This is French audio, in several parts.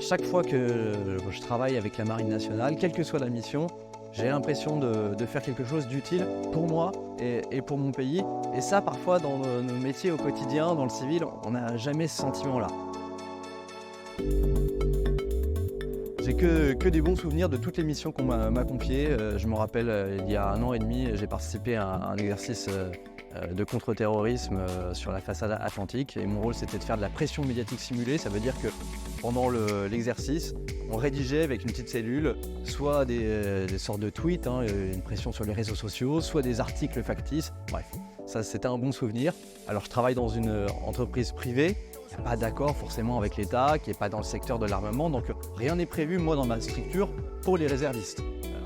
Chaque fois que je travaille avec la Marine nationale, quelle que soit la mission, j'ai l'impression de faire quelque chose d'utile pour moi et pour mon pays. Et ça, parfois, dans nos métiers au quotidien, dans le civil, on n'a jamais ce sentiment-là. J'ai que des bons souvenirs de toutes les missions qu'on m'a confiées. Je me rappelle, il y a 1 an et demi, j'ai participé à un exercice de contre-terrorisme sur la façade atlantique. Et mon rôle, c'était de faire de la pression médiatique simulée. Ça veut dire que pendant l'exercice, on rédigeait avec une petite cellule soit des sortes de tweets, une pression sur les réseaux sociaux, soit des articles factices. Bref, ça, c'était un bon souvenir. Alors, je travaille dans une entreprise privée. Il n'y a pas d'accord forcément avec l'État, qui n'est pas dans le secteur de l'armement, donc rien n'est prévu, moi, dans ma structure, pour les réservistes.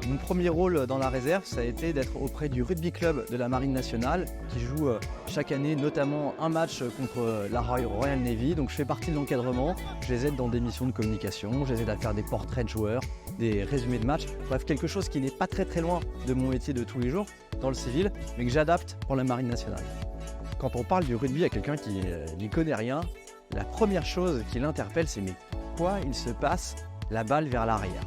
Mon premier rôle dans la réserve, ça a été d'être auprès du rugby club de la Marine nationale, qui joue chaque année notamment un match contre la Royal Navy. Donc je fais partie de l'encadrement, je les aide dans des missions de communication, je les aide à faire des portraits de joueurs, des résumés de matchs, bref, quelque chose qui n'est pas très loin de mon métier de tous les jours, dans le civil, mais que j'adapte pour la Marine nationale. Quand on parle du rugby à quelqu'un qui n'y connaît rien, la première chose qui l'interpelle, c'est mais pourquoi il se passe la balle vers l'arrière?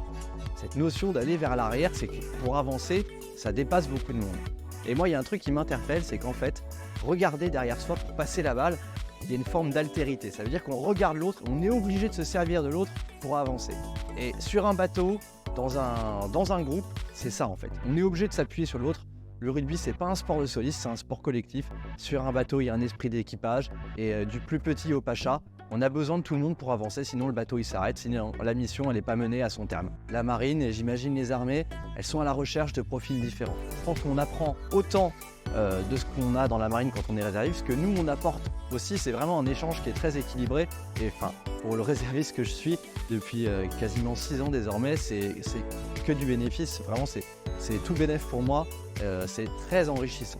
Cette notion d'aller vers l'arrière, c'est que pour avancer, ça dépasse beaucoup de monde. Et moi, il y a un truc qui m'interpelle, c'est qu'en fait, regarder derrière soi pour passer la balle, il y a une forme d'altérité. Ça veut dire qu'on regarde l'autre, on est obligé de se servir de l'autre pour avancer. Et sur un bateau, dans un groupe, c'est ça en fait. On est obligé de s'appuyer sur l'autre. Le rugby, c'est pas un sport de soliste, c'est un sport collectif. Sur un bateau, il y a un esprit d'équipage et du plus petit au pacha, on a besoin de tout le monde pour avancer, sinon le bateau il s'arrête, sinon la mission elle n'est pas menée à son terme. La marine et j'imagine les armées, elles sont à la recherche de profils différents. Je pense qu'on apprend autant de ce qu'on a dans la marine quand on est réserviste que nous on apporte aussi. C'est vraiment un échange qui est très équilibré. Et enfin, pour le réserviste que je suis depuis quasiment 6 ans désormais, c'est que du bénéfice. Vraiment, c'est tout bénéf pour moi. C'est très enrichissant.